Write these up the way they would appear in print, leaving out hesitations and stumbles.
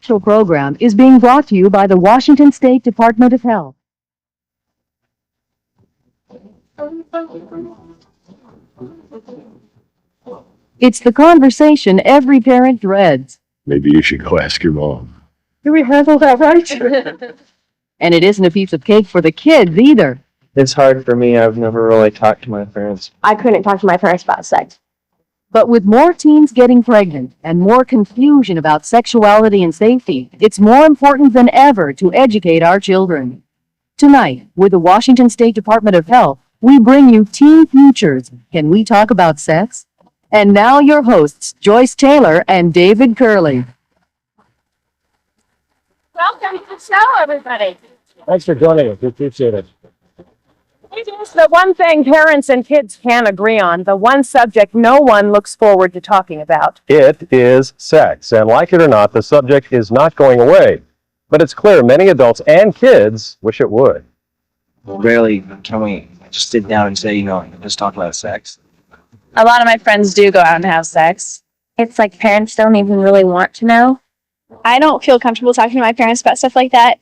special program is being brought to you by the Washington State Department of Health. It's the conversation every parent dreads. Maybe you should go ask your mom. Do we handle that right? And it isn't a piece of cake for the kids either. It's hard for me. I've never really talked to my parents. I couldn't talk to my parents about sex. But with more teens getting pregnant and more confusion about sexuality and safety, it's more important than ever to educate our children. Tonight, with the Washington State Department of Health, we bring you Teen Futures. Can we talk about sex? And now your hosts, Joyce Taylor and David Curley. Welcome to the show, everybody. Thanks for joining us. We appreciate it. It is the one thing parents and kids can agree on, the one subject no one looks forward to talking about. It is sex, and like it or not, the subject is not going away. But it's clear many adults and kids wish it would. Rarely can we just sit down and say, let's talk about sex. A lot of my friends do go out and have sex. It's like parents don't even really want to know. I don't feel comfortable talking to my parents about stuff like that.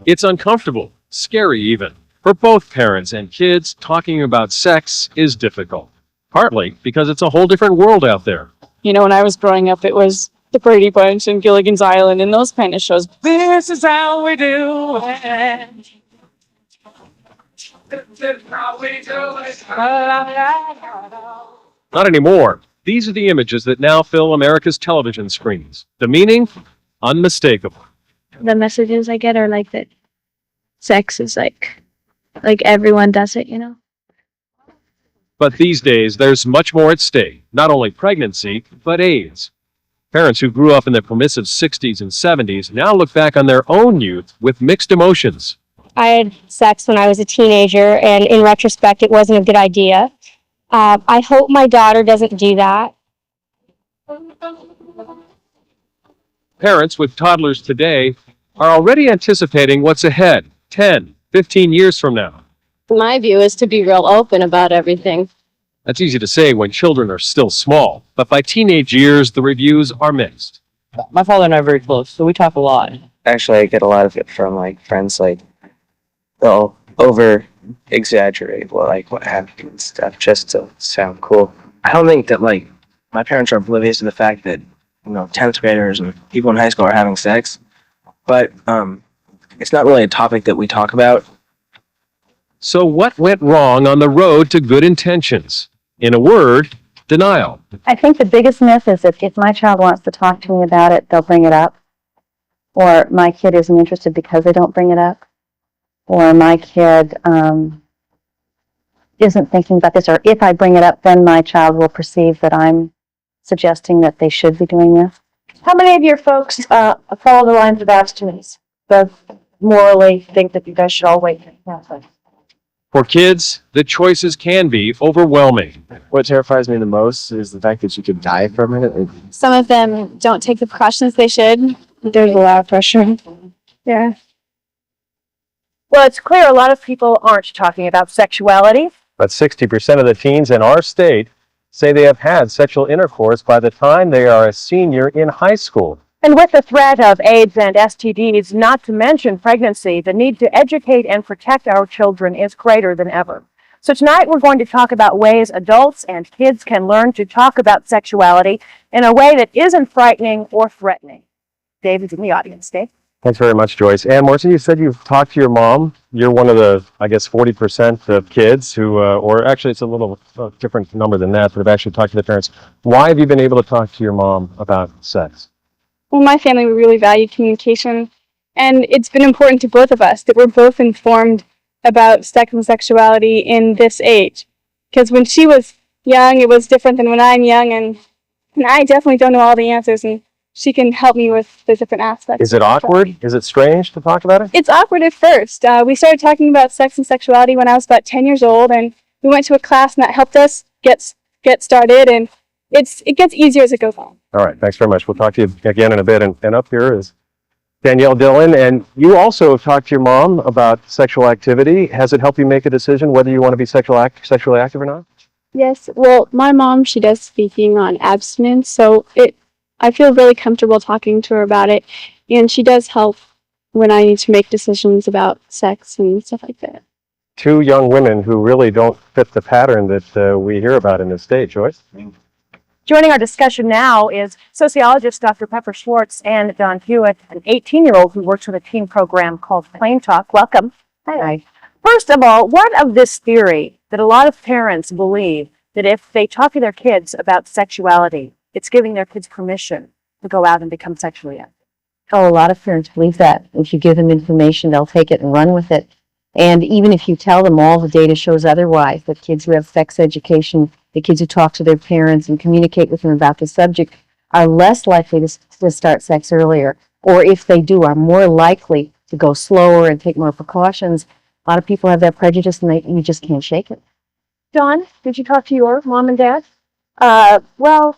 It's uncomfortable, scary even. For both parents and kids, talking about sex is difficult. Partly because it's a whole different world out there. You know, when I was growing up, it was the Brady Bunch and Gilligan's Island and those kind of shows. This is how we do it. This is how we do it. Not anymore. These are the images that now fill America's television screens. The meaning? Unmistakable. The messages I get are like that sex is like everyone does it, you know? But these days, there's much more at stake. Not only pregnancy, but AIDS. Parents who grew up in the permissive 60s and 70s now look back on their own youth with mixed emotions. I had sex when I was a teenager, and in retrospect, it wasn't a good idea. I hope my daughter doesn't do that. Parents with toddlers today are already anticipating what's ahead 10, 15 years from now. My view is to be real open about everything. That's easy to say when children are still small, but by teenage years, the reviews are mixed. My father and I are very close, so we talk a lot. Actually, I get a lot of it from friends. They'll over exaggerate what happened and stuff just to sound cool. I don't think that my parents are oblivious to the fact that 10th graders and people in high school are having sex, but it's not really a topic that we talk about. So what went wrong on the road to good intentions? In a word, denial. I think the biggest myth is that if my child wants to talk to me about it, they'll bring it up. Or my kid isn't interested because they don't bring it up. Or my kid isn't thinking about this. Or if I bring it up, then my child will perceive that I'm suggesting that they should be doing this. How many of your folks follow the lines of abstinence? Both morally think that you guys should all wait for Catholic. For kids, the choices can be overwhelming. What terrifies me the most is the fact that you could die from it. Some of them don't take the precautions they should. There's a lot of pressure. Yeah. Well, it's clear a lot of people aren't talking about sexuality. But 60% of the teens in our state say they have had sexual intercourse by the time they are a senior in high school. And with the threat of AIDS and STDs, not to mention pregnancy, the need to educate and protect our children is greater than ever. So tonight we're going to talk about ways adults and kids can learn to talk about sexuality in a way that isn't frightening or threatening. David's in the audience, Dave. Thanks very much, Joyce. And Marcy, you said you've talked to your mom. You're one of the, 40% of kids who, or actually it's a little different number than that, but have actually talked to their parents. Why have you been able to talk to your mom about sex? Well, my family, we really value communication, and it's been important to both of us that we're both informed about sex and sexuality in this age. Because when she was young, it was different than when I'm young, and I definitely don't know all the answers, and she can help me with the different aspects. Is it awkward? Is it strange to talk about it? It's awkward at first. We started talking about sex and sexuality when I was about 10 years old, and we went to a class, and that helped us get started, and it gets easier as it goes on. All right, thanks very much. We'll talk to you again in a bit. And up here is Danielle Dillon, and you also have talked to your mom about sexual activity. Has it helped you make a decision whether you want to be sexually active or not? Yes, well, my mom, she does speaking on abstinence, so I feel really comfortable talking to her about it, and she does help when I need to make decisions about sex and stuff like that. Two young women who really don't fit the pattern that we hear about in this state. Joyce? Joining our discussion now is sociologist Dr. Pepper Schwartz and Don Hewitt, an 18-year-old who works with a teen program called Plain Talk. Welcome. Hi. First of all, what of this theory that a lot of parents believe that if they talk to their kids about sexuality, it's giving their kids permission to go out and become sexually active? Oh, a lot of parents believe that. If you give them information, they'll take it and run with it. And even if you tell them, all the data shows otherwise, that kids who have sex education, the kids who talk to their parents and communicate with them about the subject are less likely to start sex earlier, or if they do, are more likely to go slower and take more precautions. A lot of people have that prejudice and you just can't shake it. Dawn, did you talk to your mom and dad? Well,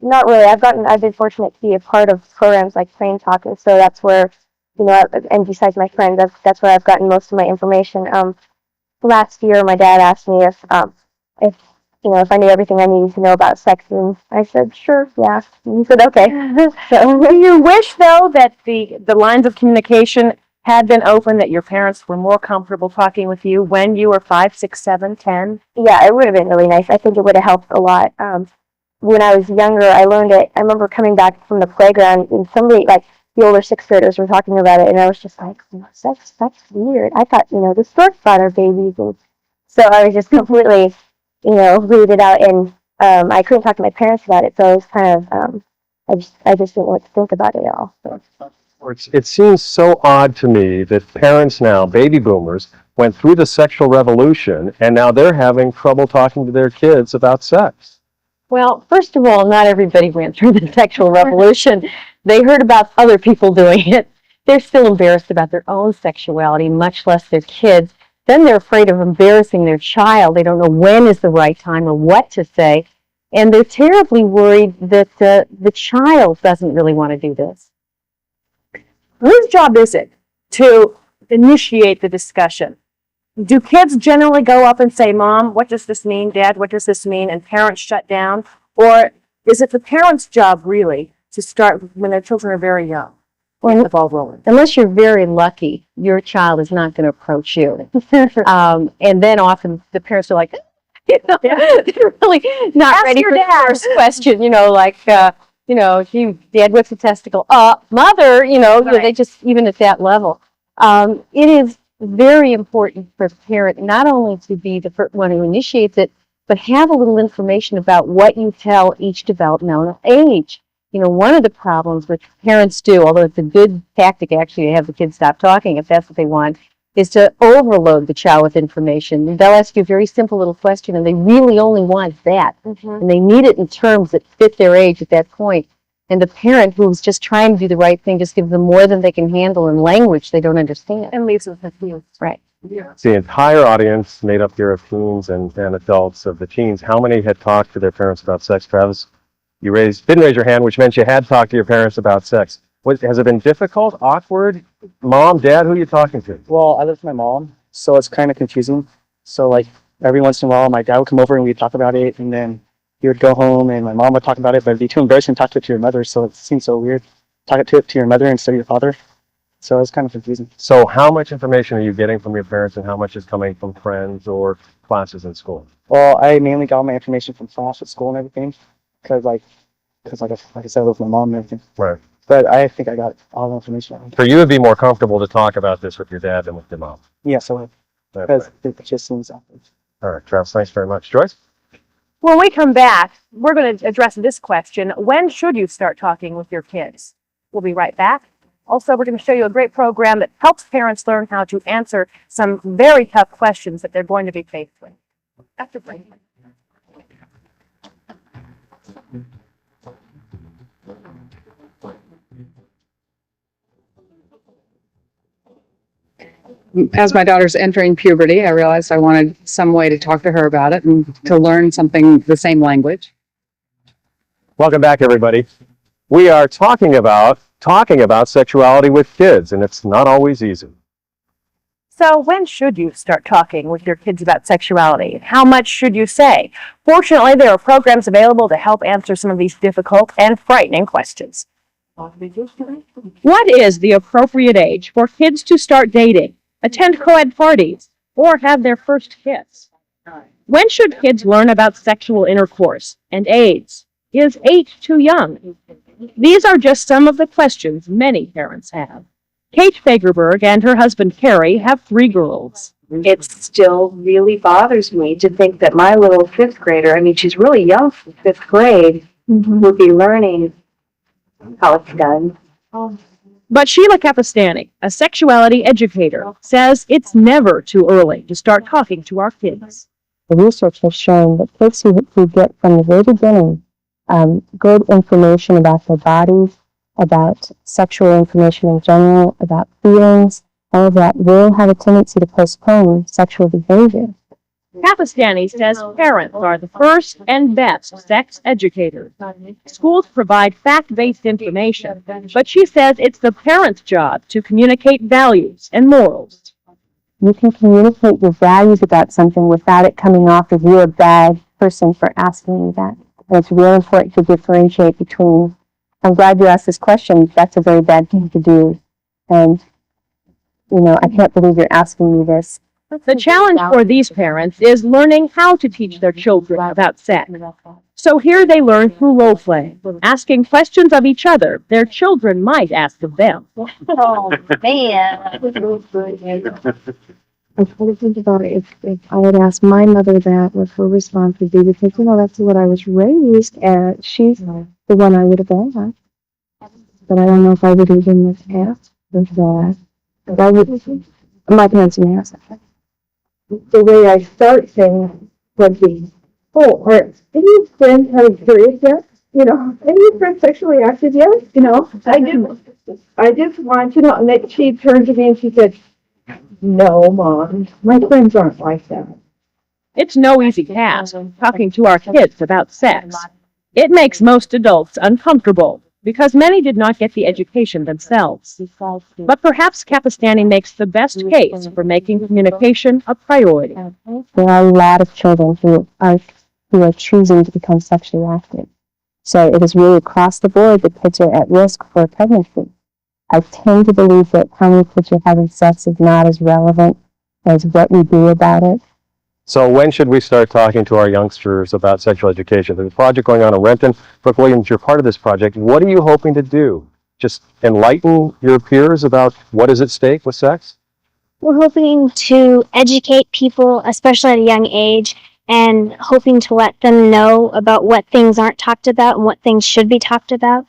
not really. I've been fortunate to be a part of programs like Plain Talk, and so that's where, and besides my friends, that's where I've gotten most of my information. Last year, my dad asked me if if I knew everything I needed to know about sex, and I said, sure, yeah. And he said, okay. So, Do you wish, though, that the lines of communication had been open, that your parents were more comfortable talking with you when you were 5, 6, 7, 10? yeah, it would have been really nice. I think it would have helped a lot. When I was younger, I learned it. I remember coming back from the playground, and somebody, like, the older sixth graders were talking about it, and I was just like, that's weird. I thought, the storks brought our babies, and so I was just completely, weirded out, and I couldn't talk to my parents about it, so I was kind of, I just didn't know what to think about it at all. So. It seems so odd to me that parents now, baby boomers, went through the sexual revolution and now they're having trouble talking to their kids about sex. Well, first of all, not everybody went through the sexual revolution. They heard about other people doing it. They're still embarrassed about their own sexuality, much less their kids. Then they're afraid of embarrassing their child. They don't know when is the right time or what to say. And they're terribly worried that the child doesn't really want to do this. Whose job is it to initiate the discussion? Do kids generally go up and say, Mom, what does this mean? Dad, what does this mean? And parents shut down? Or is it the parents' job, really, to start when their children are very young? The ball rolling. Unless you're very lucky, your child is not going to approach you. And then often the parents are like, they're really not Ask ready your for dad. the first question, dad, what's a testicle? Mother, Right. they just, even at that level. It is very important for the parent not only to be the first one who initiates it, but have a little information about what you tell each developmental age. One of the problems which parents do, although it's a good tactic actually to have the kids stop talking if that's what they want, is to overload the child with information. They'll ask you a very simple little question and they really only want that. And they need it in terms that fit their age at that point. And the parent who's just trying to do the right thing just gives them more than they can handle in language they don't understand. And leaves them confused. Right. It's the entire audience made up here of teens and adults. Of the teens, how many had talked to their parents about sex? Travis, you didn't raise your hand, which meant you had talked to your parents about sex. Has it been difficult, awkward? Mom, dad, who are you talking to? Well, I live with my mom, so it's kind of confusing. So, like, every once in a while, my dad would come over and we'd talk about it, and then he would go home and my mom would talk about it, but it'd be too embarrassing to talk to it to your mother, so it seems so weird. Talk to it to your mother instead of your father. So it's kind of confusing. So how much information are you getting from your parents and how much is coming from friends or classes in school? Well, I mainly got my information from class at school and everything, because like I said, I live with my mom and everything. Right. But I think I got all the information. For you, it'd be more comfortable to talk about this with your dad than with your mom. Yeah, so because it just seems awkward. All right, Travis, thanks very much. Joyce? When we come back, we're going to address this question. When should you start talking with your kids? We'll be right back. Also, we're going to show you a great program that helps parents learn how to answer some very tough questions that they're going to be faced with. After break. As my daughter's entering puberty, I realized I wanted some way to talk to her about it and to learn the same language. Welcome back, everybody. We are talking about sexuality with kids, and it's not always easy. So when should you start talking with your kids about sexuality? How much should you say? Fortunately, there are programs available to help answer some of these difficult and frightening questions. What is the appropriate age for kids to start dating, attend co-ed parties, or have their first kiss? When should kids learn about sexual intercourse and AIDS? Is 8 too young? These are just some of the questions many parents have. Kate Fagerberg and her husband Carrie have 3 girls. It still really bothers me to think that my little fifth grader, I mean, she's really young for fifth grade, would be learning how it's done. But Sheila Capistani, a sexuality educator, says it's never too early to start talking to our kids. The research has shown that kids who get from the very beginning good information about their bodies, about sexual information in general, about feelings, all of that will have a tendency to postpone sexual behavior. Capistani says parents are the first and best sex educators. Schools provide fact-based information, but she says it's the parent's job to communicate values and morals. You can communicate your values about something without it coming off as you're a bad person for asking me that. And it's really important to differentiate between, I'm glad you asked this question, that's a very bad thing to do. And, you know, I can't believe you're asking me this. The challenge for these parents is learning how to teach their children about sex. So here they learn through role play, asking questions of each other their children might ask of them. Oh, man. I try to think about it. If I had asked my mother that, what her response would be, because, you know, that's what I was raised at. She's the one I would have asked. But I don't know if I would even have asked for that. But I would, my parents didn't ask that. The way I start saying would be, oh, are any friends having periods yet? You know, any friends sexually active yet? You know, I just want you to know. And then she turned to me and she said, no, Mom, my friends aren't like that. It's no easy task talking to our kids about sex. It makes most adults uncomfortable because many did not get the education themselves. But perhaps Capistani makes the best case for making communication a priority. There are a lot of children who are choosing to become sexually active. So it is really across the board that kids are at risk for pregnancy. I tend to believe that how many kids are having sex is not as relevant as what we do about it. So when should we start talking to our youngsters about sexual education? There's a project going on in Renton. Brooke Williams, you're part of this project. What are you hoping to do? Just enlighten your peers about what is at stake with sex? We're hoping to educate people, especially at a young age, and hoping to let them know about what things aren't talked about and what things should be talked about.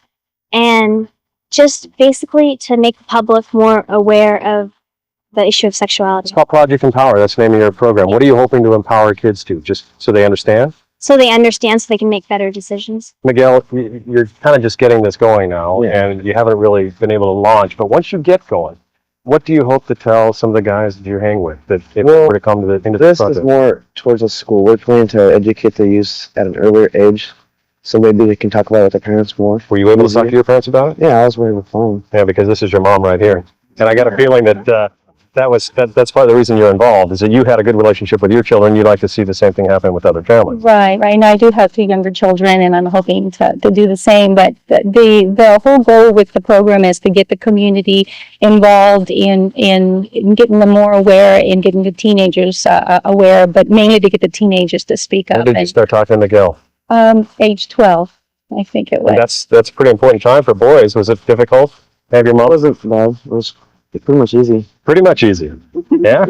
And just basically to make the public more aware of the issue of sexuality. It's called Project Empower. That's the name of your program. What are you hoping to empower kids to? Just so they understand? So they understand, so they can make better decisions. Miguel, you're kind of just getting this going now, and you haven't really been able to launch. But once you get going, what do you hope to tell some of the guys that you hang with that if they were to come to into This the is more towards the school. We're planning to educate the youth at an earlier age, so maybe they can talk about it with their parents more. Were you able to talk to your parents about it? Yeah, I was wearing the phone. Yeah, because this is your mom right here, and I got a feeling that that's part of the reason you're involved, is that you had a good relationship with your children. You'd like to see the same thing happen with other families. Right. Now I do have 2 younger children, and I'm hoping to do the same. But the whole goal with the program is to get the community involved in getting them more aware and getting the teenagers aware, but mainly to get the teenagers to speak up. When did you start talking to Miguel? Age 12, I think it was. And that's a pretty important time for boys. Was it difficult to have your mom? It wasn't bad. It was pretty much easy. Pretty much easy. Yeah?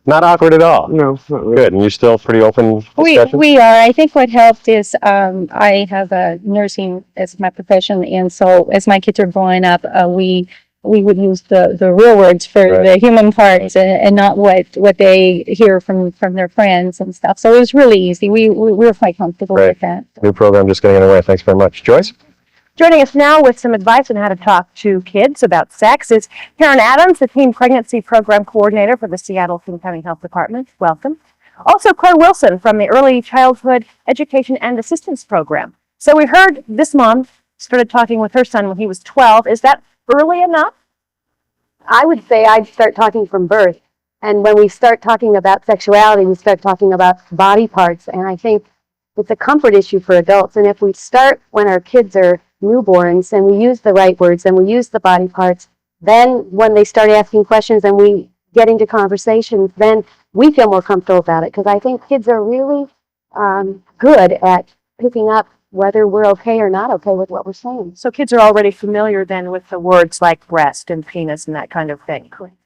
Not awkward at all? No, not really. Good. And you're still pretty open discussion? We are. I think what helped is I have nursing as my profession, and so as my kids are growing up, we would use the real words for the human parts and not what they hear from their friends and stuff. So it was really easy. We were quite comfortable with that. New program just getting underway. Thanks very much. Joyce? Joining us now with some advice on how to talk to kids about sex is Karen Adams, the Teen Pregnancy Program Coordinator for the Seattle King County Health Department. Welcome. Also, Claire Wilson from the Early Childhood Education and Assistance Program. So we heard this mom started talking with her son when he was 12. Is that early enough? I would say I'd start talking from birth. And when we start talking about sexuality, we start talking about body parts. And I think it's a comfort issue for adults. And if we start when our kids are newborns and we use the right words and we use the body parts, then when they start asking questions and we get into conversations, then we feel more comfortable about it. Because I think kids are really good at picking up whether we're okay or not okay with what we're saying. So kids are already familiar then with the words like breast and penis and that kind of thing. Correct.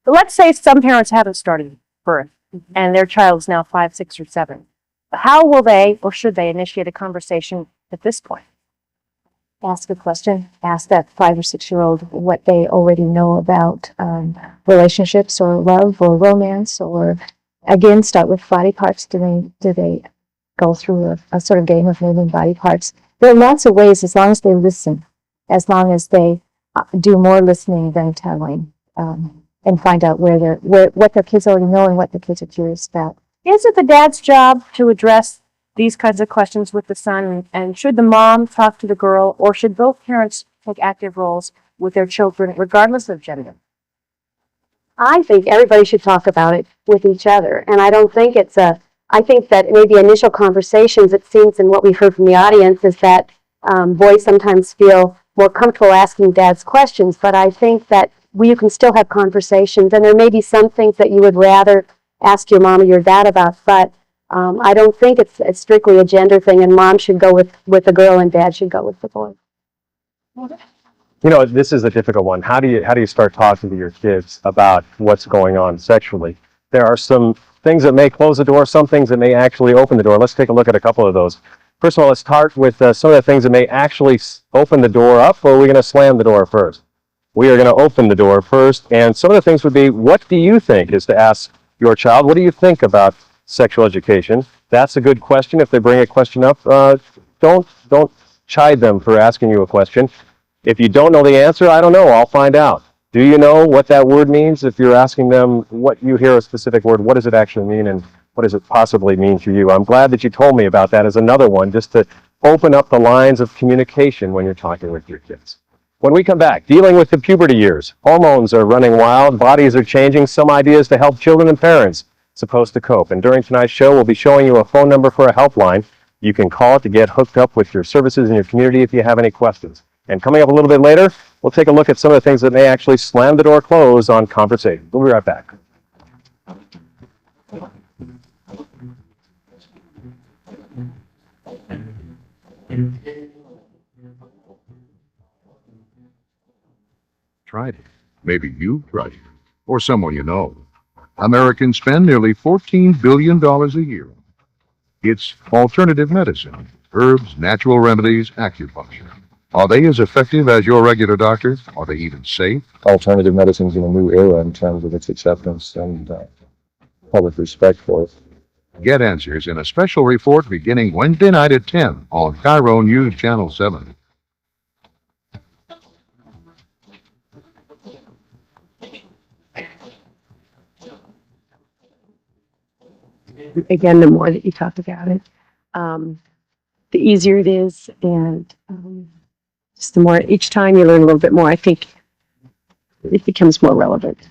But let's say some parents haven't started birth and their child is now 5, 6, or 7. How will they or should they initiate a conversation at this point? Ask a question. Ask that 5 or 6-year-old what they already know about relationships or love or romance, or again, start with body parts. Do they go through a sort of game of naming body parts? There are lots of ways, as long as they listen, as long as they do more listening than telling, and find out what their kids already know and what the kids are curious about. Is it the dad's job to address these kinds of questions with the son? And should the mom talk to the girl, or should both parents take active roles with their children, regardless of gender? I think everybody should talk about it with each other. And I don't think I think that maybe initial conversations, it seems, and what we've heard from the audience, is that boys sometimes feel more comfortable asking dads questions. But I think that you can still have conversations, and there may be some things that you would rather ask your mom or your dad about, but I don't think it's strictly a gender thing, and mom should go with the girl and dad should go with the boy. You know, this is a difficult one. How do you start talking to your kids about what's going on sexually? There are some things that may close the door, some things that may actually open the door. Let's take a look at a couple of those. First of all, let's start with some of the things that may actually open the door up, or are we going to slam the door first? We are going to open the door first, and some of the things would be, what do you think, is to ask your child, what do you think about sexual education? That's a good question. If they bring a question up, don't chide them for asking you a question. If you don't know the answer, I don't know, I'll find out. Do you know what that word means? If you're asking them what you hear a specific word, what does it actually mean, and what does it possibly mean for you? I'm glad that you told me about that as another one, just to open up the lines of communication when you're talking with your kids. When we come back, dealing with the puberty years, hormones are running wild, bodies are changing, some ideas to help children and parents supposed to cope. And during tonight's show, we'll be showing you a phone number for a helpline. You can call it to get hooked up with your services in your community if you have any questions. And coming up a little bit later, we'll take a look at some of the things that may actually slam the door closed on conversation. We'll be right back. Tried it. Maybe you've tried it, or someone you know. Americans spend nearly $14 billion a year. It's alternative medicine, herbs, natural remedies, acupuncture. Are they as effective as your regular doctor? Are they even safe? Alternative medicine's in a new era in terms of its acceptance and public respect for it. Get answers in a special report beginning Wednesday night at 10 on Cairo News Channel 7. Again, the more that you talk about it, the easier it is, and just the more, each time you learn a little bit more, I think it becomes more relevant.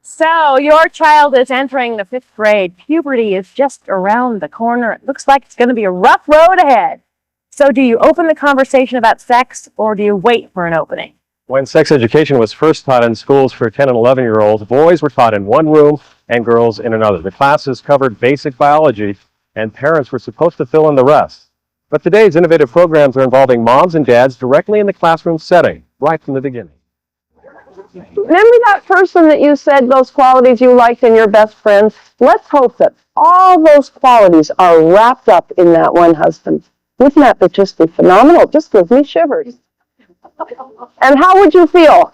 So your child is entering the 5th grade. Puberty is just around the corner. It looks like it's going to be a rough road ahead. So do you open the conversation about sex, or do you wait for an opening? When sex education was first taught in schools for 10 and 11-year-olds, boys were taught in one room and girls in another. The classes covered basic biology, and parents were supposed to fill in the rest. But today's innovative programs are involving moms and dads directly in the classroom setting, right from the beginning. Remember that person that you said those qualities you liked in your best friends? Let's hope that all those qualities are wrapped up in that one husband. Wouldn't that just be phenomenal? It just gives me shivers. And how would you feel?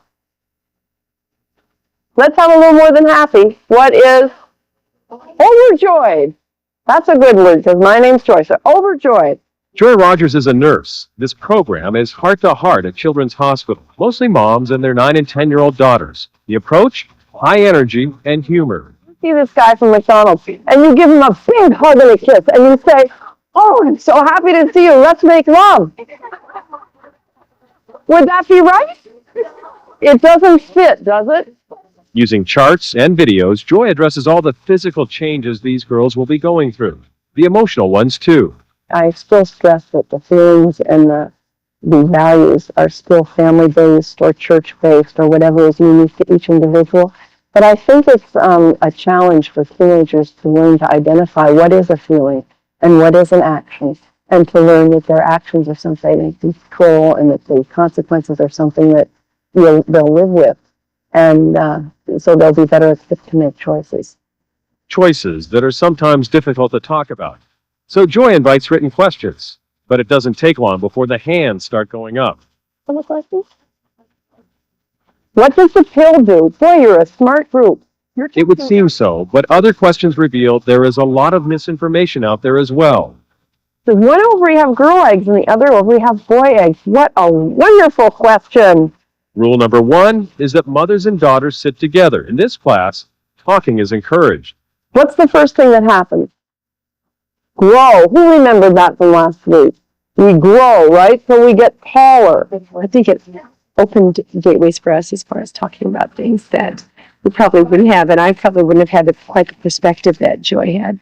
Let's have a little more than happy. What is overjoyed? That's a good word, because my name's Joyce. So overjoyed. Joy Rogers is a nurse. This program is heart-to-heart at Children's Hospital, mostly moms and their 9 and 10-year-old daughters. The approach? High energy and humor. See this guy from McDonald's, and you give him a big hug and a kiss, and you say, "Oh, I'm so happy to see you. Let's make love." Would that be right? It doesn't fit, does it? Using charts and videos, Joy addresses all the physical changes these girls will be going through, the emotional ones too. I still stress that the feelings and the values are still family-based or church-based or whatever is unique to each individual. But I think it's a challenge for teenagers to learn to identify what is a feeling and what is an action, and to learn that their actions are something they can control and that the consequences are something that they'll live with. And so they'll be better equipped to make choices. Choices that are sometimes difficult to talk about. So Joy invites written questions, but it doesn't take long before the hands start going up. Other questions? What does the pill do? Boy, you're a smart group. It would seem so, but other questions reveal there is a lot of misinformation out there as well. Does one ovary have girl eggs and the other ovary have boy eggs? What a wonderful question. Rule number 1 is that mothers and daughters sit together. In this class, talking is encouraged. What's the first thing that happens? Grow. Who remembered that from last week? We grow, right? So we get taller. I think it opened gateways for us as far as talking about things that we probably wouldn't have, and I probably wouldn't have had quite the perspective that Joy had.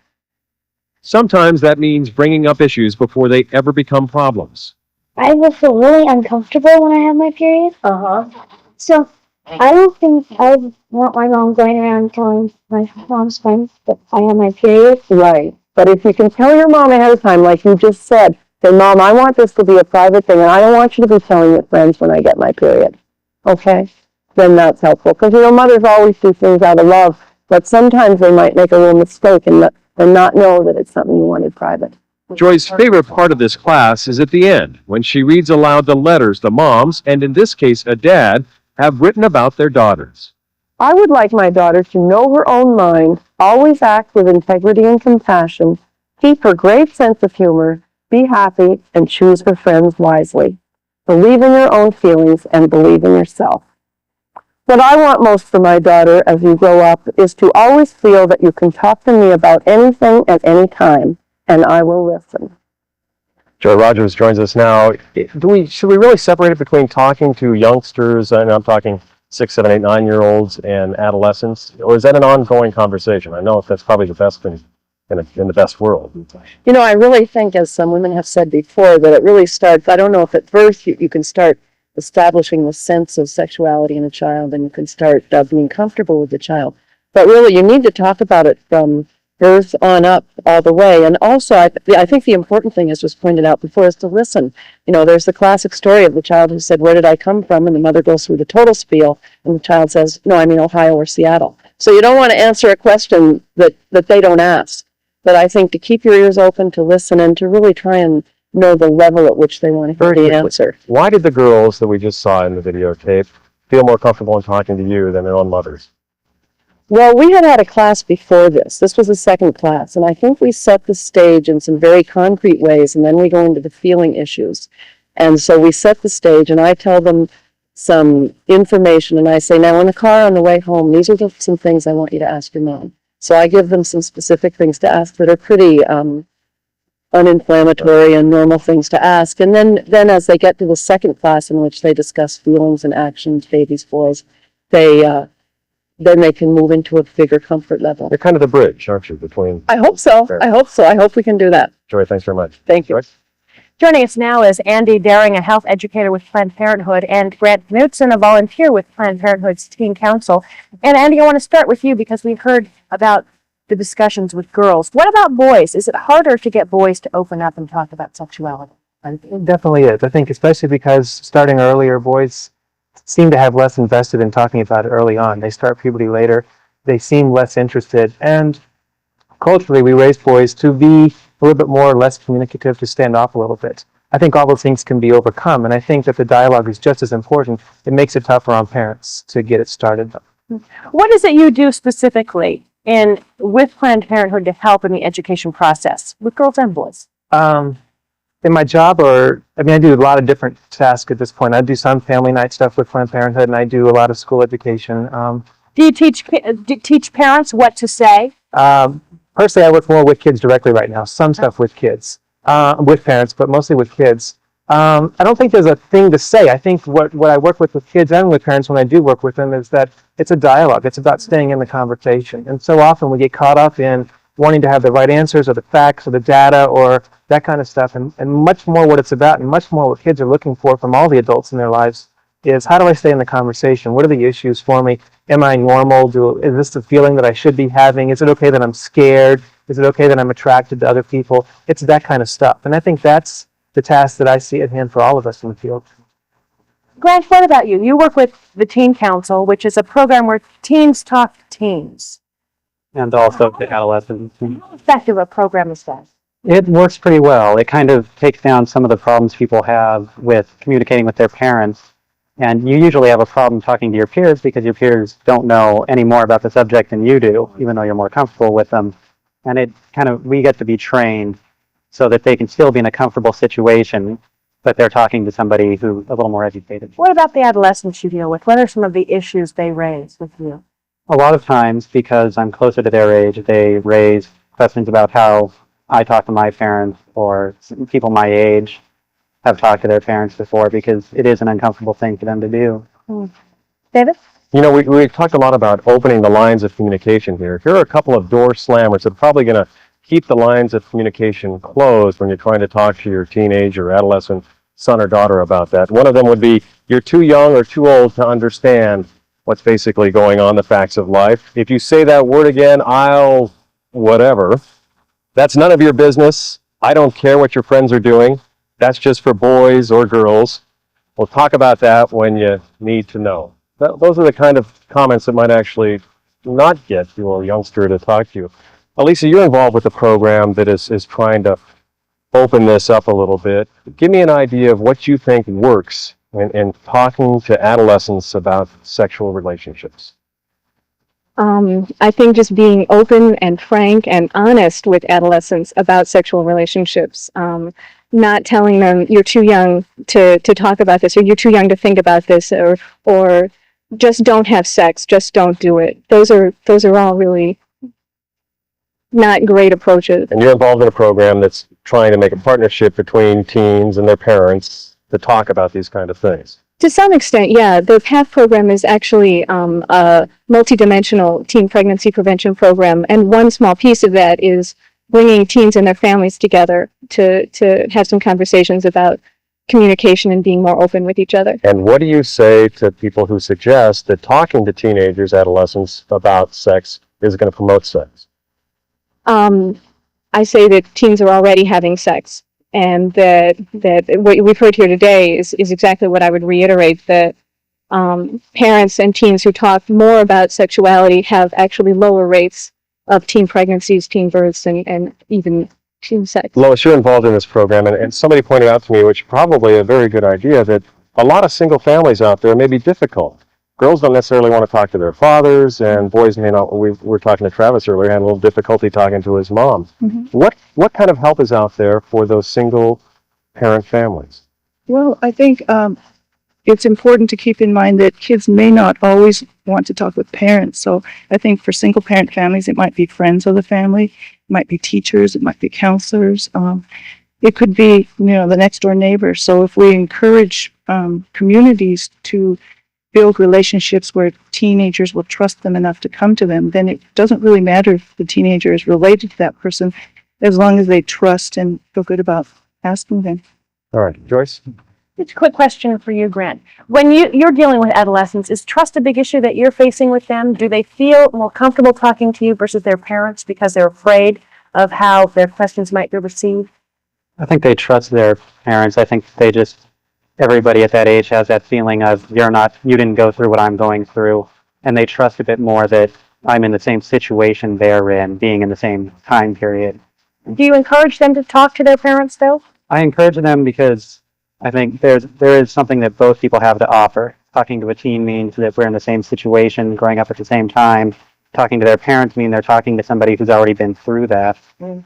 Sometimes that means bringing up issues before they ever become problems. I will feel really uncomfortable when I have my period. So I don't think I want my mom going around telling my mom's friends that I have my period. Right. But if you can tell your mom ahead of time, like you just said, say, Mom, I want this to be a private thing, and I don't want you to be telling your friends when I get my period. Okay? Then that's helpful. Because, mothers always do things out of love, but sometimes they might make a little mistake and not know that it's something you wanted private. Joy's favorite part of this class is at the end, when she reads aloud the letters the moms, and in this case a dad, have written about their daughters. I would like my daughter to know her own mind, always act with integrity and compassion, keep her great sense of humor, be happy, and choose her friends wisely. Believe in your own feelings and believe in yourself. What I want most for my daughter as you grow up is to always feel that you can talk to me about anything at any time, and I will listen. Joy Rogers joins us now. Should we really separate it between talking to youngsters, and I'm talking 6, 7, 8, 9-year-olds and adolescents, or is that an ongoing conversation? I know that's probably the best thing in the best world. I really think, as some women have said before, that it really starts, I don't know if at birth you can start establishing the sense of sexuality in a child, and you can start being comfortable with the child. But really, you need to talk about it from birth on up all the way. And also, I think the important thing, as was pointed out before, is to listen. There's the classic story of the child who said, "Where did I come from?" And the mother goes through the total spiel, and the child says, "No, I mean Ohio or Seattle." So you don't want to answer a question that they don't ask. But I think to keep your ears open, to listen, and to really try and know the level at which they want to hear the answer. Why did the girls that we just saw in the videotape feel more comfortable in talking to you than their own mothers? Well, we had a class before this. This was the second class, and I think we set the stage in some very concrete ways, and then we go into the feeling issues. And so we set the stage, and I tell them some information, and I say, now in the car on the way home, these are some things I want you to ask your mom. So I give them some specific things to ask that are pretty uninflammatory and normal things to ask. And then as they get to the second class, in which they discuss feelings and actions, babies, boys, then they can move into a bigger comfort level. You're kind of the bridge, aren't you, between... I hope so. I hope so. I hope we can do that. Joy, thanks very much. Thank you. Joy? Joining us now is Andy Daring, a health educator with Planned Parenthood, and Grant Knutson, a volunteer with Planned Parenthood's Teen Council. And Andy, I want to start with you because we've heard about the discussions with girls. What about boys? Is it harder to get boys to open up and talk about sexuality? It definitely is. I think especially because starting earlier, boys seem to have less invested in talking about it early on. They start puberty later. They seem less interested. And culturally, we raise boys to be a little bit more or less communicative, to stand off a little bit. I think all those things can be overcome, and I think that the dialogue is just as important. It makes it tougher on parents to get it started. What is it you do specifically with Planned Parenthood to help in the education process with girls and boys? In my job, I do a lot of different tasks at this point. I do some family night stuff with Planned Parenthood, and I do a lot of school education. Do you teach parents what to say? Personally, I work more with kids directly right now. Some stuff with kids, with parents, but mostly with kids. I don't think there's a thing to say. I think what I work with kids and with parents when I do work with them is that it's a dialogue. It's about staying in the conversation. And so often we get caught up in wanting to have the right answers or the facts or the data or that kind of stuff. And much more what it's about and much more what kids are looking for from all the adults in their lives is how do I stay in the conversation? What are the issues for me? Am I normal? Is this the feeling that I should be having? Is it okay that I'm scared? Is it okay that I'm attracted to other people? It's that kind of stuff. And I think that's the task that I see at hand for all of us in the field. Grant, what about you? You work with the Teen Council, which is a program where teens talk to teens. And also the adolescents. How effective a program is that? It works pretty well. It kind of takes down some of the problems people have with communicating with their parents. And you usually have a problem talking to your peers because your peers don't know any more about the subject than you do, even though you're more comfortable with them. And it kind of, we get to be trained so that they can still be in a comfortable situation, but they're talking to somebody who's a little more educated. What about the adolescents you deal with? What are some of the issues they raise with you? A lot of times, because I'm closer to their age, they raise questions about how I talk to my parents, or people my age have talked to their parents before, because it is an uncomfortable thing for them to do. David? You know, we talked a lot about opening the lines of communication here. Here are a couple of door slammers that are probably going to keep the lines of communication closed when you're trying to talk to your teenage or adolescent son or daughter about that. One of them would be, you're too young or too old to understand what's basically going on, the facts of life. If you say that word again, I'll whatever. That's none of your business. I don't care what your friends are doing. That's just for boys or girls. We'll talk about that when you need to know. Those are the kind of comments that might actually not get your youngster to talk to you. Elisa, you're involved with a program that is trying to open this up a little bit. Give me an idea of what you think works in talking to adolescents about sexual relationships. I think just being open and frank and honest with adolescents about sexual relationships. Not telling them you're too young to talk about this, or you're too young to think about this, or just don't have sex, just don't do it. Those are all really not great approaches. And you're involved in a program that's trying to make a partnership between teens and their parents to talk about these kind of things. To some extent, yeah. The PATH program is actually a multidimensional teen pregnancy prevention program, and one small piece of that is bringing teens and their families together to have some conversations about communication and being more open with each other. And what do you say to people who suggest that talking to teenagers, adolescents about sex is going to promote sex? I say that teens are already having sex, and that what we've heard here today is exactly what I would reiterate, that parents and teens who talk more about sexuality have actually lower rates of teen pregnancies, teen births, and even teen sex. Lois, you're involved in this program, and somebody pointed out to me, which is probably a very good idea, that a lot of single families out there may be difficult. Girls don't necessarily want to talk to their fathers, and boys may not. We were talking to Travis earlier, had a little difficulty talking to his mom. Mm-hmm. What kind of help is out there for those single parent families? Well, I think it's important to keep in mind that kids may not always want to talk with parents. So I think for single parent families, it might be friends of the family, it might be teachers, it might be counselors. It could be, the next door neighbor. So if we encourage communities to build relationships where teenagers will trust them enough to come to them, then it doesn't really matter if the teenager is related to that person, as long as they trust and feel good about asking them. All right, Joyce? Just a quick question for you, Grant. When you're dealing with adolescents, is trust a big issue that you're facing with them? Do they feel more comfortable talking to you versus their parents because they're afraid of how their questions might be received? I think they trust their parents. I think everybody at that age has that feeling of you didn't go through what I'm going through, and they trust a bit more that I'm in the same situation they're in, being in the same time period. Do you encourage them to talk to their parents, though? I encourage them because I think there is something that both people have to offer. Talking to a teen means that we're in the same situation, growing up at the same time. Talking to their parents means they're talking to somebody who's already been through that. Mm.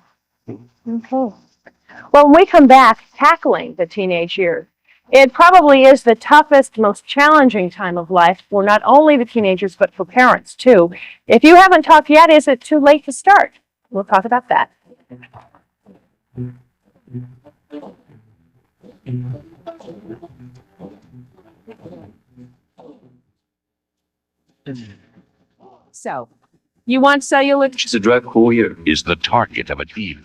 Okay. Well, when we come back, tackling the teenage years, it probably is the toughest, most challenging time of life for not only the teenagers, but for parents, too. If you haven't talked yet, is it too late to start? We'll talk about that. So, you want cellular? The drug courier is the target of a deal.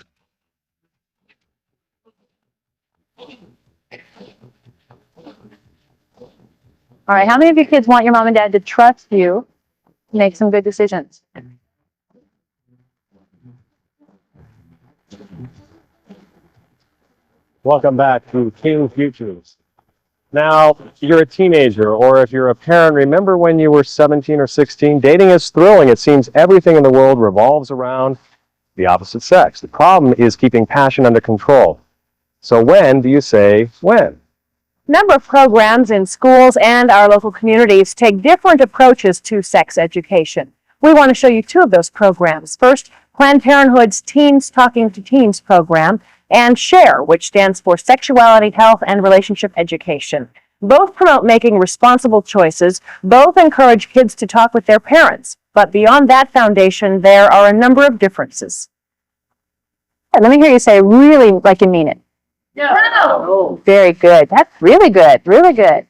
All right, how many of your kids want your mom and dad to trust you to make some good decisions? Welcome back to Teen Futures. Now, you're a teenager, or if you're a parent, remember when you were 17 or 16? Dating is thrilling. It seems everything in the world revolves around the opposite sex. The problem is keeping passion under control. So when do you say when? A number of programs in schools and our local communities take different approaches to sex education. We want to show you two of those programs. First, Planned Parenthood's Teens Talking to Teens program, and SHARE, which stands for Sexuality, Health, and Relationship Education. Both promote making responsible choices. Both encourage kids to talk with their parents. But beyond that foundation, there are a number of differences. Let me hear you say really like you mean it. No. Very good. That's really good. Really good.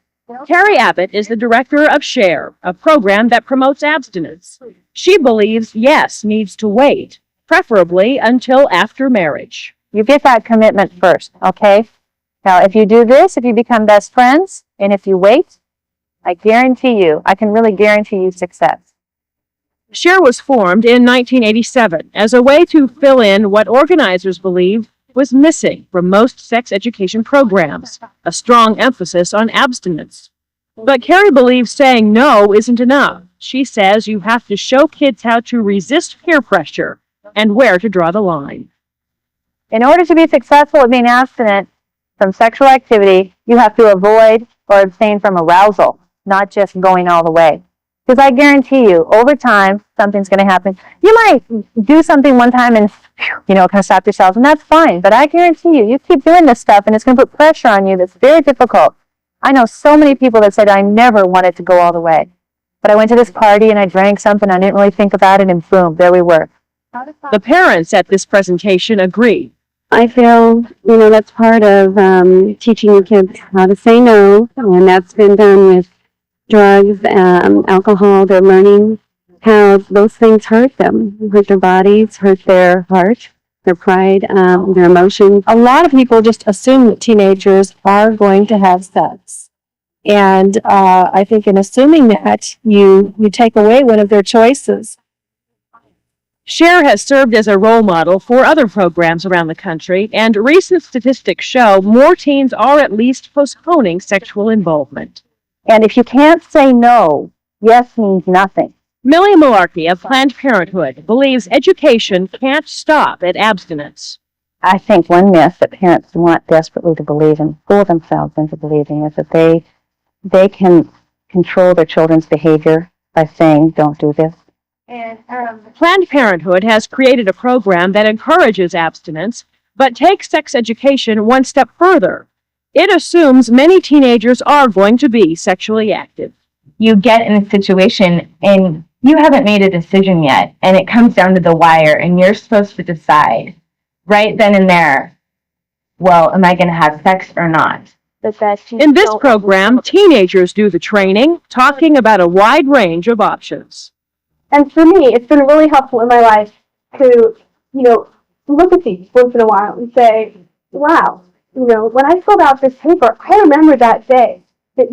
Carrie Abbott is the director of SHARE, a program that promotes abstinence. She believes yes needs to wait, preferably until after marriage. You get that commitment first, okay? Now, if you do this, if you become best friends, and if you wait, I guarantee you, I can really guarantee you success. SHARE was formed in 1987 as a way to fill in what organizers believed was missing from most sex education programs, a strong emphasis on abstinence. But Carrie believes saying no isn't enough. She says you have to show kids how to resist peer pressure and where to draw the line. In order to be successful at being abstinent from sexual activity, you have to avoid or abstain from arousal, not just going all the way. Because I guarantee you, over time, something's going to happen. You might do something one time and, kind of stop yourself, and that's fine. But I guarantee you, you keep doing this stuff, and it's going to put pressure on you that's very difficult. I know so many people that said, I never wanted to go all the way. But I went to this party, and I drank something, I didn't really think about it, and boom, there we were. The parents at this presentation agree. I feel, that's part of teaching your kids how to say no, and that's been done with drugs, alcohol. They're learning how those things hurt them, hurt their bodies, hurt their heart, their pride, their emotions. A lot of people just assume that teenagers are going to have sex. And I think in assuming that, you take away one of their choices. SHARE has served as a role model for other programs around the country, and recent statistics show more teens are at least postponing sexual involvement. And if you can't say no, yes means nothing. Millie Malarkey of Planned Parenthood believes education can't stop at abstinence. I think one myth that parents want desperately to believe and fool themselves into believing is that they can control their children's behavior by saying, don't do this. And Planned Parenthood has created a program that encourages abstinence, but takes sex education one step further. It assumes many teenagers are going to be sexually active. You get in a situation and you haven't made a decision yet, and it comes down to the wire, and you're supposed to decide right then and there, well, am I going to have sex or not? In this program, teenagers do the training, talking about a wide range of options. And for me, it's been really helpful in my life to, look at these once in a while and say, wow, when I filled out this paper, I remember that day that,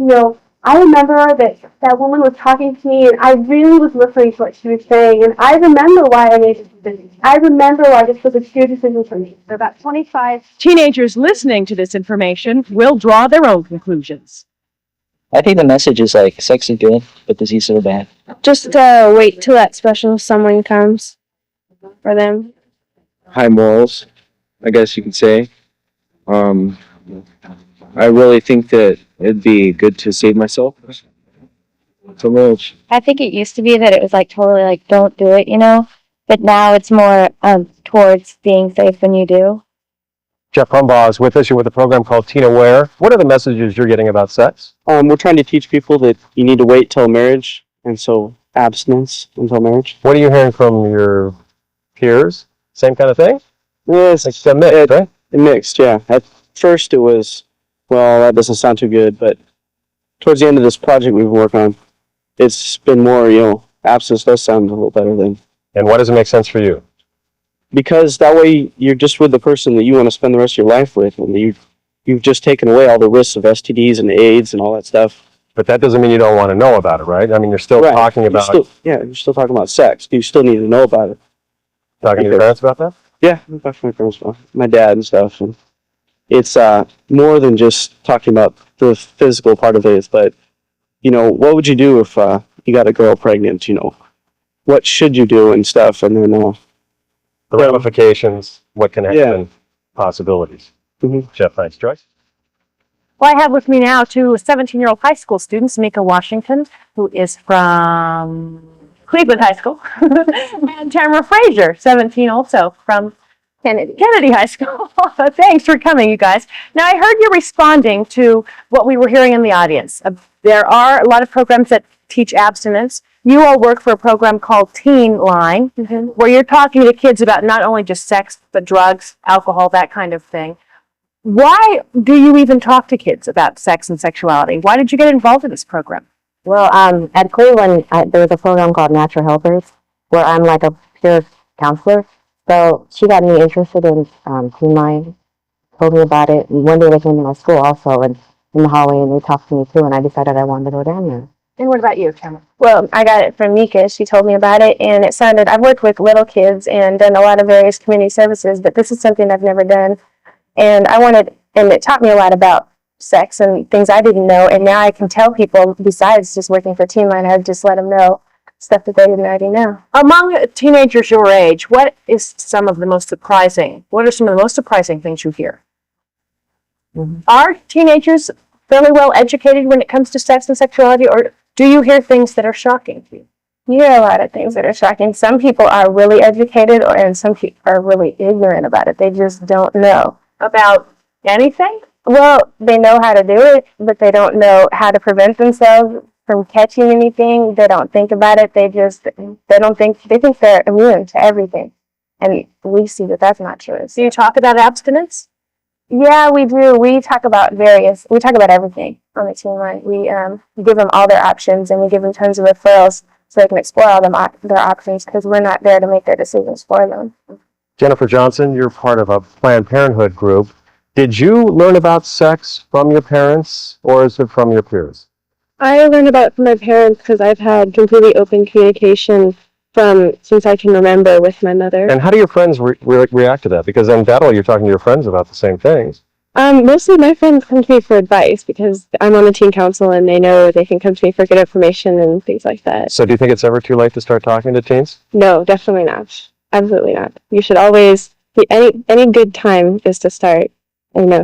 I remember that woman was talking to me and I really was listening to what she was saying. And I remember why I made this decision. I remember why this was a huge decision for me. So about 25. Teenagers listening to this information will draw their own conclusions. I think the message is like, sex is good, but disease is bad. Just wait till that special someone comes for them. High morals, I guess you could say. I really think that it'd be good to save myself from marriage. I think it used to be that it was totally don't do it, but now it's more towards being safe when you do. Jeff Humbaugh is with us. You're with a program called Teen Aware. What are the messages you're getting about sex? We're trying to teach people that you need to wait till marriage, and so abstinence until marriage. What are you hearing from your peers? Same kind of thing? Yes, it's a mix, right? Mixed, yeah. At first it was well, that doesn't sound too good, but towards the end of this project we've worked on, it's been more, abstinence does sound a little better than. And why does it make sense for you? Because that way you're just with the person that you want to spend the rest of your life with, and you've just taken away all the risks of STDs and AIDS and all that stuff. But that doesn't mean you don't want to know about it, right? I mean, you're still talking about you're still talking about sex. You still need to know about it. talking to your parents about that? Yeah, I'm talking to my parents about it, my dad and stuff. And it's more than just talking about the physical part of it, but what would you do if you got a girl pregnant? What should you do and stuff, and then The ramifications, what can happen, possibilities. Jeff, thanks. Joyce? Well, I have with me now two 17-year-old high school students, Mika Washington, who is from Cleveland High School, and Tamara Frazier, 17, also from Kennedy High School. Thanks for coming, you guys. Now, I heard you responding to what we were hearing in the audience. There are a lot of programs that teach abstinence. You all work for a program called Teen Line, where you're talking to kids about not only just sex, but drugs, alcohol, that kind of thing. Why do you even talk to kids about sex and sexuality? Why did you get involved in this program? Well, at Cleveland, there was a program called Natural Helpers, where I'm like a peer counselor. So she got me interested in Teen Line, told me about it. And one day they came to my school also, and in the hallway, and they talked to me too, and I decided I wanted to go down there. And what about you, Tamara? Well, I got it from Mika. She told me about it, and it sounded, I've worked with little kids and done a lot of various community services, but this is something I've never done. And and it taught me a lot about sex and things I didn't know, and now I can tell people, besides just working for Teen Line, I've just let them know stuff that they didn't already know. Among teenagers your age, what are some of the most surprising things you hear? Are teenagers fairly well educated when it comes to sex and sexuality, or do you hear things that are shocking to you? You hear a lot of things that are shocking. Some people are really educated, and some people are really ignorant about it. They just don't know. About anything? Well, they know how to do it, but they don't know how to prevent themselves from catching anything. They don't think about it. They think they're immune to everything. And we see that that's not true. Do you talk about abstinence? Yeah, we do. We talk about everything on the Teen Line. We give them all their options, and we give them tons of referrals so they can explore all their options, because we're not there to make their decisions for them. Jennifer Johnson, you're part of a Planned Parenthood group. Did you learn about sex from your parents, or is it from your peers? I learned about it from my parents because I've had completely open communication since I can remember with my mother. And how do your friends react to that? Because undoubtedly you're talking to your friends about the same things. Mostly my friends come to me for advice because I'm on the teen council and they know they can come to me for good information and things like that. So do you think it's ever too late to start talking to teens? No, definitely not. Absolutely not. You should always, any good time is to start.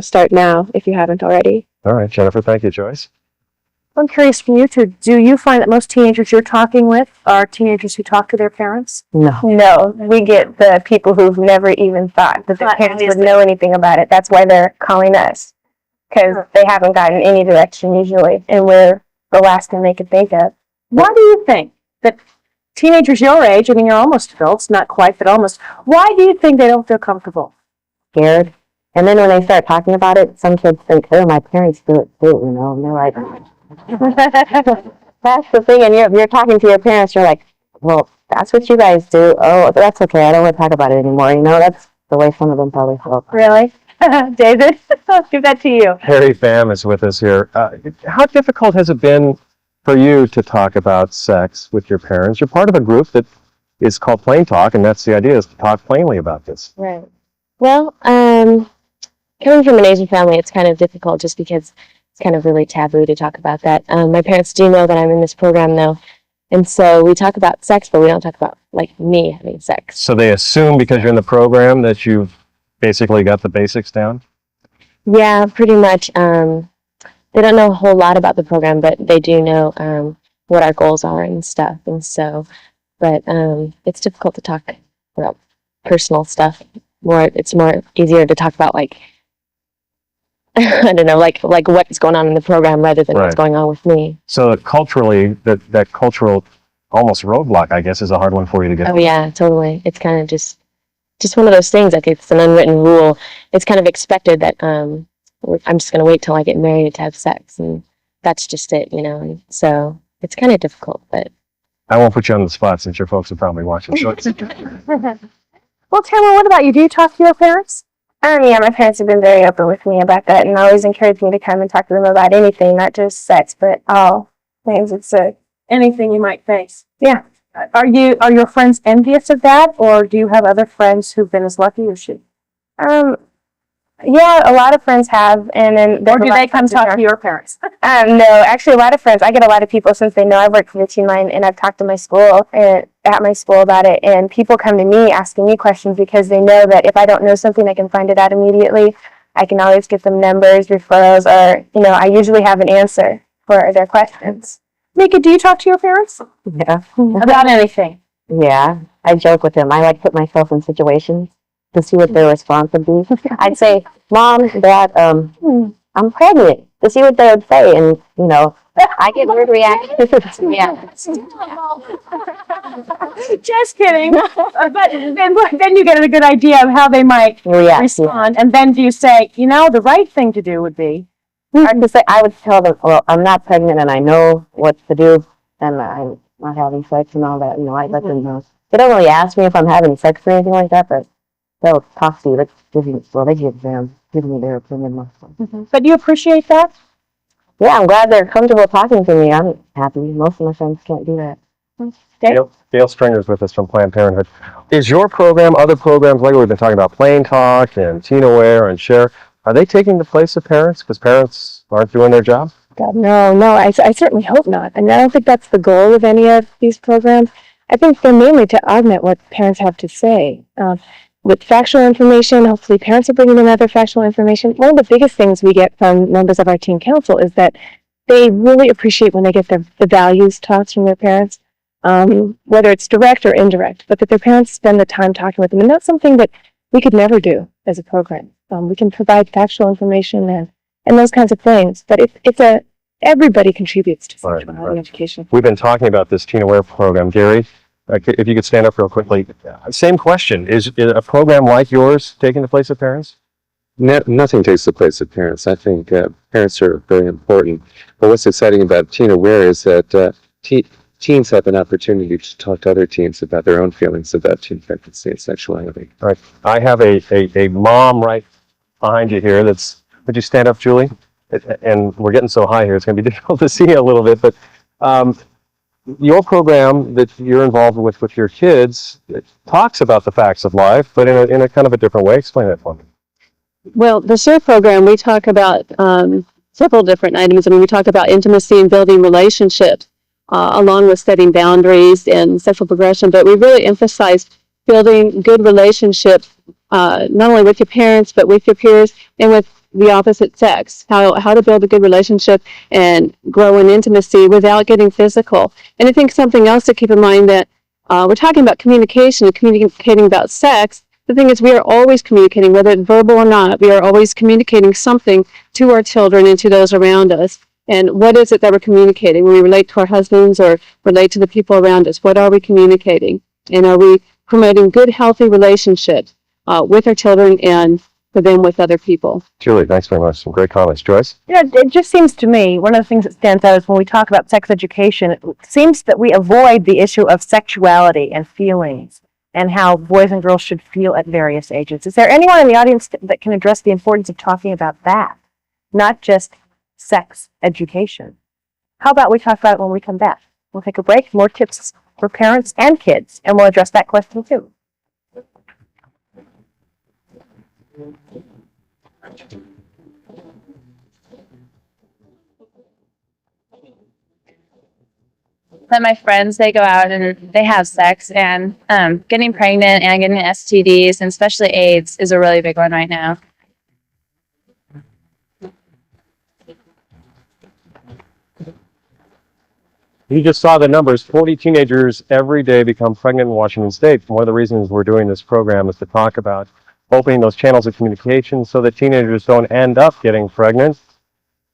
Start now if you haven't already. All right, Jennifer, thank you. Joyce? I'm curious from you two, do you find that most teenagers you're talking with are teenagers who talk to their parents? No, we get the people who've never even thought that their parents would know anything about it. That's why they're calling us, because they haven't gotten any direction usually, and we're the last thing they could think of. Why do you think that teenagers your age, I mean, you're almost adults, not quite, but almost, why do you think they don't feel comfortable? Scared. And then when they start talking about it, some kids think, oh, my parents do it too, and they're like, that's the thing, and you're talking to your parents, you're like, well, that's what you guys do. Oh, that's okay, I don't want to talk about it anymore. That's the way some of them probably feel. Really? David, I'll give that to you. Harry Pham is with us here. How difficult has it been for you to talk about sex with your parents? You're part of a group that is called Plain Talk, and that's the idea, is to talk plainly about this. Right. Well, coming from an Asian family, it's kind of difficult just because it's kind of really taboo to talk about that. My parents do know that I'm in this program, though, and so we talk about sex, but we don't talk about, me having sex. So they assume because you're in the program that you've basically got the basics down? Yeah, pretty much. They don't know a whole lot about the program, but they do know what our goals are and stuff, and so, but it's difficult to talk about personal stuff. It's more easier to talk about, I don't know, like what's going on in the program rather than what's going on with me. So culturally, that cultural almost roadblock, I guess, is a hard one for you to get. Oh yeah, totally. It's kind of just one of those things. Like, it's an unwritten rule. It's kind of expected that I'm just going to wait till I get married to have sex. And that's just it, you know. And so it's kind of difficult, but. I won't put you on the spot since your folks are probably watching. So Well, Tamara, what about you? Do you talk to your parents? Yeah, my parents have been very open with me about that and always encourage me to come and talk to them about anything, not just sex, but all things. It's anything you might face. Yeah. Are your friends envious of that, or do you have other friends who've been as lucky as you? Yeah, a lot of friends have, and then Or do they come talk to your parents? No, actually, a lot of friends. I get a lot of people since they know I work for the teen line, and I've talked to my school and at my school about it. And people come to me asking me questions because they know that if I don't know something, I can find it out immediately. I can always get them numbers, referrals, or I usually have an answer for their questions. Mika, do you talk to your parents Yeah. about anything? Yeah, I joke with them. I like put myself in situations to see what their response would be. I'd say, Mom, Dad, I'm pregnant, to see what they would say. And, I get weird reactions. Yeah. Just kidding. But then you get a good idea of how they might respond. And then do you say, the right thing to do would be? I would tell them, well, I'm not pregnant and I know what to do and I'm not having sex and all that. I let them know. They don't really ask me if I'm having sex or anything like that, but they'll talk to you. They give me their opinion mostly. But do you appreciate that? Yeah, I'm glad they're comfortable talking to me. I'm happy. Most of my friends can't do that. Dale Stringer's with us from Planned Parenthood. Is your program, other programs like we've been talking about, Plain Talk and Teen Aware and Share, are they taking the place of parents because parents aren't doing their job? God, no, I certainly hope not. And I don't think that's the goal of any of these programs. I think they're mainly to augment what parents have to say. With factual information, hopefully parents are bringing in other factual information. One of the biggest things we get from members of our teen council is that they really appreciate when they get the values taught from their parents, whether it's direct or indirect, but that their parents spend the time talking with them. And that's something that we could never do as a program. We can provide factual information and those kinds of things, but everybody contributes to sexuality education. We've been talking about this Teen Aware program. Gary, if you could stand up real quickly. Same question. Is a program like yours taking the place of parents? Nothing takes the place of parents. I think parents are very important. But what's exciting about Teen Aware is that teens have an opportunity to talk to other teens about their own feelings about teen pregnancy and sexuality. All right. I have a mom right behind you here. Would you stand up, Julie? And we're getting so high here, it's going to be difficult to see a little bit. But your program that you're involved with your kids, it talks about the facts of life, but in a kind of a different way. Explain that for me. Well, the SHARE program, we talk about several different items. I mean, we talk about intimacy and building relationships, along with setting boundaries and sexual progression, but we really emphasize building good relationships, not only with your parents, but with your peers and with the opposite sex, how to build a good relationship and grow in intimacy without getting physical. And I think something else to keep in mind that we're talking about communication and communicating about sex. The thing is, we are always communicating, whether it's verbal or not. We are always communicating something to our children and to those around us. And what is it that we're communicating? When we relate to our husbands or relate to the people around us, what are we communicating? And are we promoting good, healthy relationships with our children and for them with other people? Julie, thanks very much. Some great comments. Joyce? It just seems to me, one of the things that stands out is when we talk about sex education, it seems that we avoid the issue of sexuality and feelings and how boys and girls should feel at various ages. Is there anyone in the audience that can address the importance of talking about that, not just sex education? How about we talk about it when we come back? We'll take a break, more tips for parents and kids, and we'll address that question too. That my friends, they go out and they have sex, and getting pregnant and getting STDs, and especially AIDS, is a really big one right now. You just saw the numbers. 40 teenagers every day become pregnant in Washington State. One of the reasons we're doing this program is to talk about opening those channels of communication so that teenagers don't end up getting pregnant.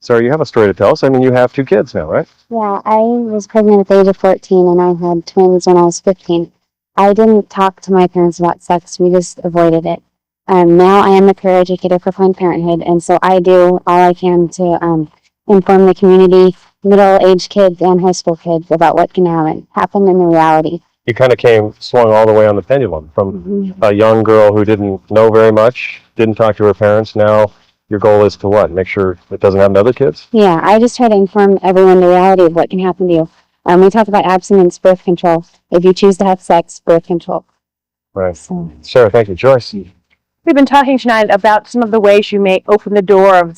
So you have a story to tell us. I mean, you have 2 kids now, right? Yeah, I was pregnant at the age of 14 and I had twins when I was 15. I didn't talk to my parents about sex. We just avoided it. Now I am a career educator for Planned Parenthood, and so I do all I can to inform the community, middle-aged kids and high school kids about what can happen in the reality. You kind of swung all the way on the pendulum from a young girl who didn't know very much, didn't talk to her parents. Now your goal is to what? Make sure it doesn't happen to other kids? Yeah, I just try to inform everyone the reality of what can happen to you. We talk about abstinence, birth control. If you choose to have sex, birth control. Right. Sarah, thank you. Joyce? We've been talking tonight about some of the ways you may open the door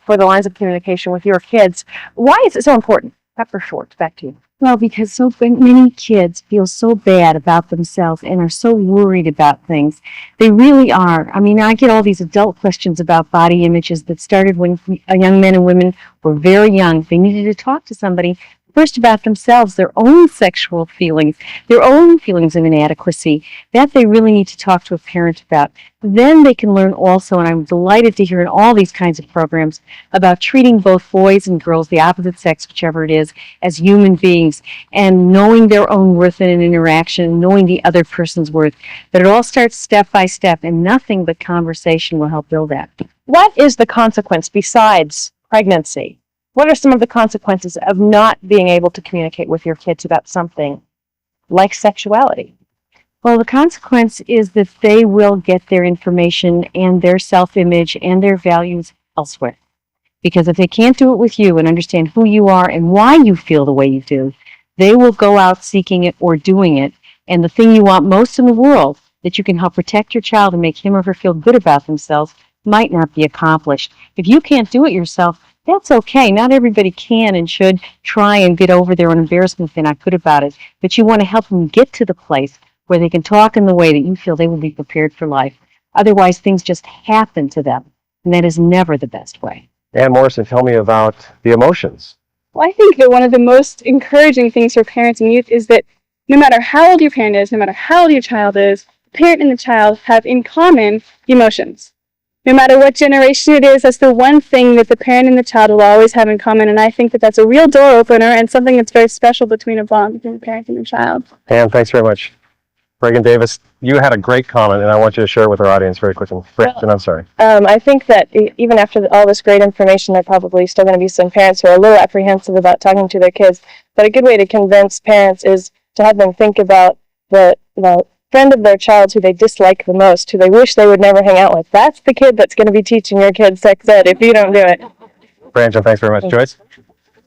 for the lines of communication with your kids. Why is it so important? Pepper Schwartz, back to you. Well, because so many kids feel so bad about themselves and are so worried about things. They really are. I mean, I get all these adult questions about body images that started when young men and women were very young. They needed to talk to somebody first about themselves, their own sexual feelings, their own feelings of inadequacy. That they really need to talk to a parent about. Then they can learn also, and I'm delighted to hear in all these kinds of programs, about treating both boys and girls, the opposite sex, whichever it is, as human beings, and knowing their own worth in an interaction, knowing the other person's worth. But it all starts step by step, and nothing but conversation will help build that. What is the consequence besides pregnancy? What are some of the consequences of not being able to communicate with your kids about something like sexuality? Well, the consequence is that they will get their information and their self-image and their values elsewhere. Because if they can't do it with you and understand who you are and why you feel the way you do, they will go out seeking it or doing it. And the thing you want most in the world, that you can help protect your child and make him or her feel good about themselves, might not be accomplished. If you can't do it yourself, that's okay. Not everybody can and should try and get over their own embarrassment if they're not good about it. But you want to help them get to the place where they can talk in the way that you feel they will be prepared for life. Otherwise, things just happen to them, and that is never the best way. Ann Morrison, tell me about the emotions. Well, I think that one of the most encouraging things for parents and youth is that no matter how old your parent is, no matter how old your child is, the parent and the child have in common emotions. No matter what generation it is, that's the one thing that the parent and the child will always have in common, and I think that that's a real door opener and something that's very special between a bond between the parent and the child. Ann, thanks very much. Reagan Davis, you had a great comment, and I want you to share it with our audience very quickly. Brandon, I'm sorry. I think that even after all this great information, there are probably still going to be some parents who are a little apprehensive about talking to their kids. But a good way to convince parents is to have them think about the friend of their child who they dislike the most, who they wish they would never hang out with. That's the kid that's going to be teaching your kids sex ed if you don't do it. Brandon, thanks very much. Joyce?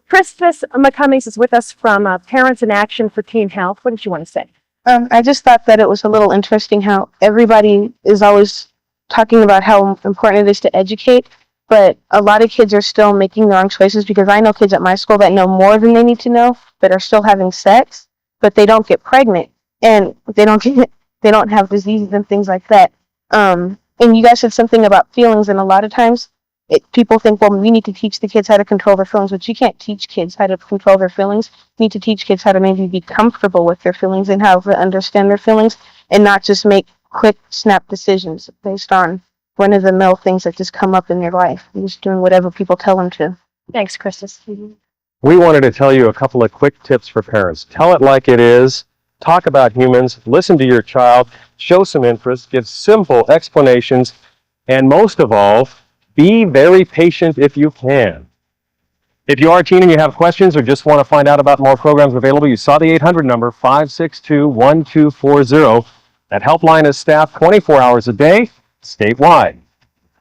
Christmas McCummings is with us from Parents in Action for Teen Health. What did you want to say? I just thought that it was a little interesting how everybody is always talking about how important it is to educate, but a lot of kids are still making the wrong choices, because I know kids at my school that know more than they need to know, but are still having sex, but they don't get pregnant, and they don't have diseases and things like that. And you guys said something about feelings, and a lot of times people think, well, we need to teach the kids how to control their feelings, but you can't teach kids how to control their feelings. You need to teach kids how to maybe be comfortable with their feelings and how to understand their feelings, and not just make quick, snap decisions based on run-of-the-mill things that just come up in their life. They're just doing whatever people tell them to. Thanks, Christus. We wanted to tell you a couple of quick tips for parents. Tell it like it is. Talk about humans. Listen to your child. Show some interest. Give simple explanations. And most of all, be very patient if you can. If you are a teen and you have questions or just want to find out about more programs available, you saw the 800 number, 562-1240. That helpline is staffed 24 hours a day, statewide.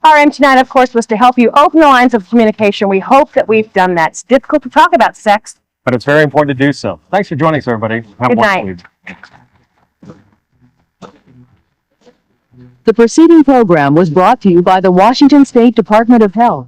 Our aim tonight, of course, was to help you open the lines of communication. We hope that we've done that. It's difficult to talk about sex, But it's very important to do so. Thanks for joining us, everybody. Have Good a wonderful night. evening. The preceding program was brought to you by the Washington State Department of Health.